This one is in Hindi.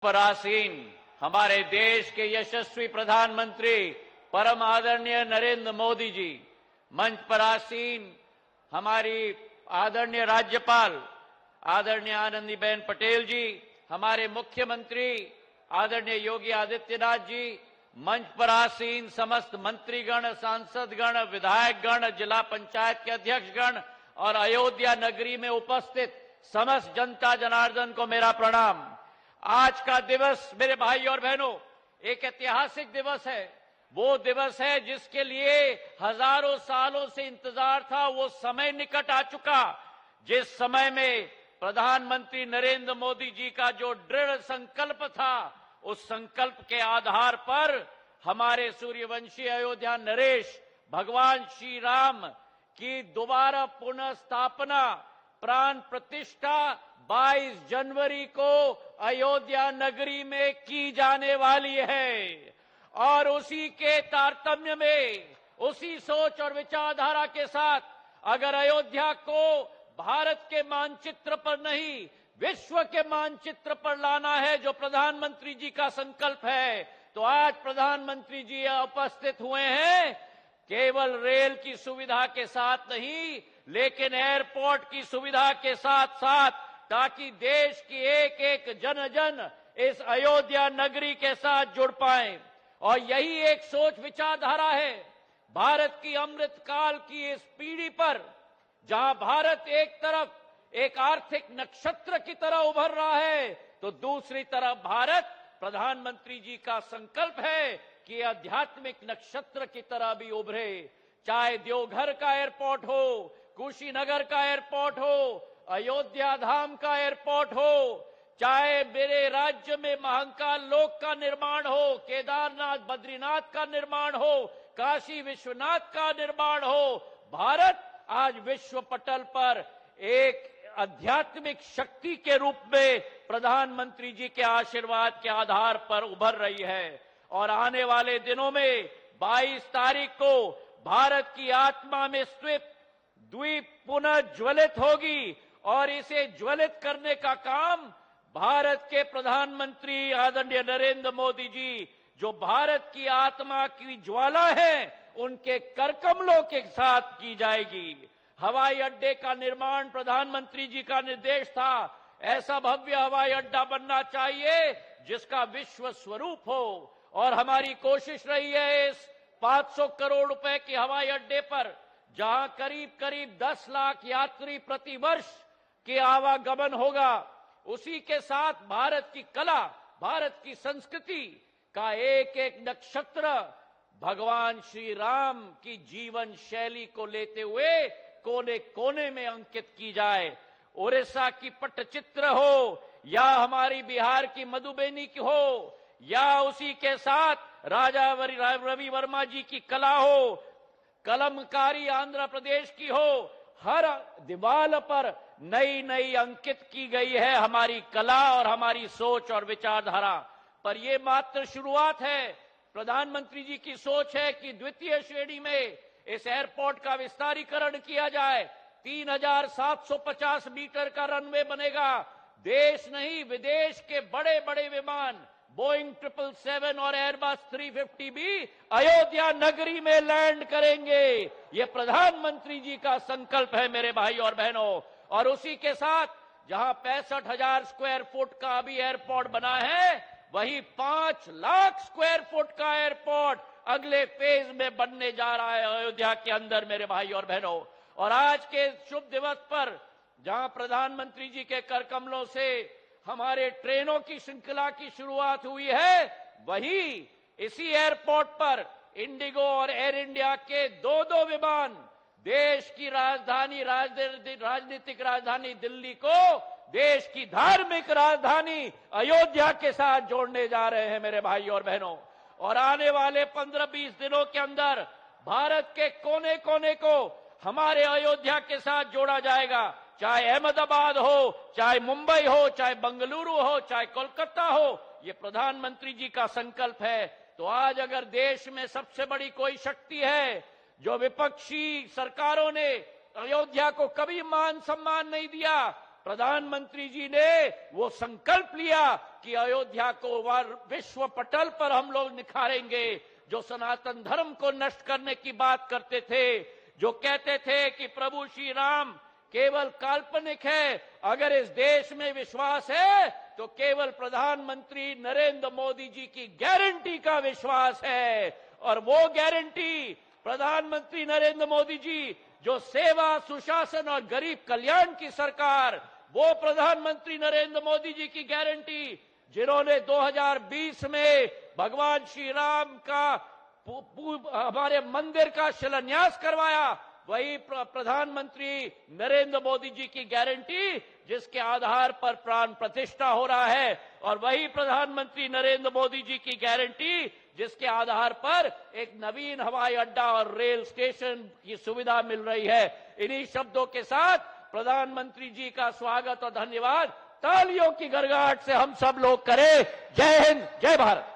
पर आसीन हमारे देश के यशस्वी प्रधानमंत्री परम आदरणीय नरेंद्र मोदी जी, मंच पर आसीन हमारी आदरणीय राज्यपाल आदरणीय आनंदीबेन पटेल जी, हमारे मुख्यमंत्री आदरणीय योगी आदित्यनाथ जी, मंच पर आसीन समस्त मंत्रीगण, सांसदगण, विधायकगण, जिला पंचायत के अध्यक्षगण और अयोध्या नगरी में उपस्थित समस्त जनता जनार्दन को मेरा प्रणाम। आज का दिवस मेरे भाई और बहनों एक ऐतिहासिक दिवस है। वो दिवस है जिसके लिए हजारों सालों से इंतजार था। वो समय निकट आ चुका जिस समय में प्रधानमंत्री नरेंद्र मोदी जी का जो दृढ़ संकल्प था, उस संकल्प के आधार पर हमारे सूर्यवंशी अयोध्या नरेश भगवान श्री राम की दोबारा पुनः स्थापना प्राण प्रतिष्ठा 22 जनवरी को अयोध्या नगरी में की जाने वाली है। और उसी के तारतम्य में, उसी सोच और विचारधारा के साथ अगर अयोध्या को भारत के मानचित्र पर नहीं, विश्व के मानचित्र पर लाना है, जो प्रधानमंत्री जी का संकल्प है, तो आज प्रधानमंत्री जी उपस्थित हुए हैं केवल रेल की सुविधा के साथ नहीं, लेकिन एयरपोर्ट की सुविधा के साथ साथ, ताकि देश की एक एक जन जन इस अयोध्या नगरी के साथ जुड़ पाए। और यही एक सोच विचारधारा है भारत की अमृत काल की इस पीढ़ी पर, जहां भारत एक तरफ एक आर्थिक नक्षत्र की तरह उभर रहा है, तो दूसरी तरफ भारत प्रधानमंत्री जी का संकल्प है कि आध्यात्मिक नक्षत्र की तरह भी उभरे। चाहे देवघर का एयरपोर्ट हो, कुशीनगर का एयरपोर्ट हो, अयोध्या धाम का एयरपोर्ट हो, चाहे मेरे राज्य में महाकाल लोक का निर्माण हो, केदारनाथ बद्रीनाथ का निर्माण हो, काशी विश्वनाथ का निर्माण हो, भारत आज विश्व पटल पर एक आध्यात्मिक शक्ति के रूप में प्रधानमंत्री जी के आशीर्वाद के आधार पर उभर रही है। और आने वाले दिनों में 22 तारीख को भारत की आत्मा में स्थित द्वीप पुनः ज्वलित होगी और इसे ज्वलित करने का काम भारत के प्रधानमंत्री आदरणीय नरेंद्र मोदी जी, जो भारत की आत्मा की ज्वाला है, उनके करकमलों के साथ की जाएगी। हवाई अड्डे का निर्माण प्रधानमंत्री जी का निर्देश था। ऐसा भव्य हवाई अड्डा बनना चाहिए जिसका विश्व स्वरूप हो। और हमारी कोशिश रही है इस 500 करोड़ रुपए के हवाई अड्डे पर, जहां करीब करीब 10 लाख यात्री प्रति वर्ष के आवागमन होगा, उसी के साथ भारत की कला, भारत की संस्कृति का एक एक नक्षत्र भगवान श्री राम की जीवन शैली को लेते हुए कोने कोने में अंकित की जाए। ओडिशा की पट्टचित्र हो या हमारी बिहार की मधुबनी की हो, या उसी के साथ राजा रवि वर्मा जी की कला हो, कलमकारी आंध्र प्रदेश की हो, हर दीवार पर नई नई अंकित की गई है हमारी कला और हमारी सोच और विचारधारा। पर यह मात्र शुरुआत है। प्रधानमंत्री जी की सोच है कि द्वितीय श्रेणी में इस एयरपोर्ट का विस्तारीकरण किया जाए। 3750 मीटर का रनवे बनेगा। देश नहीं, विदेश के बड़े बड़े विमान बोइंग 777 और एयरबस 350 भी अयोध्या नगरी में लैंड करेंगे। ये प्रधानमंत्री जी का संकल्प है मेरे भाई और बहनों। और उसी के साथ जहां 65,000 स्क्वायर फुट का अभी एयरपोर्ट बना है, वही 5 लाख स्क्वायर फुट का एयरपोर्ट अगले फेज में बनने जा रहा है अयोध्या के अंदर मेरे भाई और बहनों। और आज के शुभ दिवस पर जहां प्रधानमंत्री जी के करकमलों से हमारे ट्रेनों की श्रृंखला की शुरुआत हुई है, वही इसी एयरपोर्ट पर इंडिगो और एयर इंडिया के 2-2 विमान देश की राजधानी, राजनीतिक राजधानी दिल्ली को देश की धार्मिक राजधानी अयोध्या के साथ जोड़ने जा रहे हैं मेरे भाई और बहनों। और आने वाले 15-20 दिनों के अंदर भारत के कोने कोने को हमारे अयोध्या के साथ जोड़ा जाएगा। चाहे अहमदाबाद हो, चाहे मुंबई हो, चाहे बंगलुरु हो, चाहे कोलकाता हो, ये प्रधानमंत्री जी का संकल्प है। तो आज अगर देश में सबसे बड़ी कोई शक्ति है, जो विपक्षी सरकारों ने अयोध्या को कभी मान सम्मान नहीं दिया, प्रधानमंत्री जी ने वो संकल्प लिया कि अयोध्या को विश्व पटल पर हम लोग निखारेंगे। जो सनातन धर्म को नष्ट करने की बात करते थे, जो कहते थे कि प्रभु श्री राम केवल काल्पनिक है, अगर इस देश में विश्वास है तो केवल प्रधानमंत्री नरेंद्र मोदी जी की गारंटी का विश्वास है। और वो गारंटी प्रधानमंत्री नरेंद्र मोदी जी, जो सेवा, सुशासन और गरीब कल्याण की सरकार, वो प्रधानमंत्री नरेंद्र मोदी जी की गारंटी, जिन्होंने 2020 में भगवान श्री राम का हमारे मंदिर का शिलान्यास करवाया, वही प्रधानमंत्री नरेंद्र मोदी जी की गारंटी, जिसके आधार पर प्राण प्रतिष्ठा हो रहा है, और वही प्रधानमंत्री नरेंद्र मोदी जी की गारंटी, जिसके आधार पर एक नवीन हवाई अड्डा और रेल स्टेशन की सुविधा मिल रही है। इन्हीं शब्दों के साथ प्रधानमंत्री जी का स्वागत और धन्यवाद तालियों की गड़गड़ाहट से हम सब लोग करें। जय हिंद, जय भारत।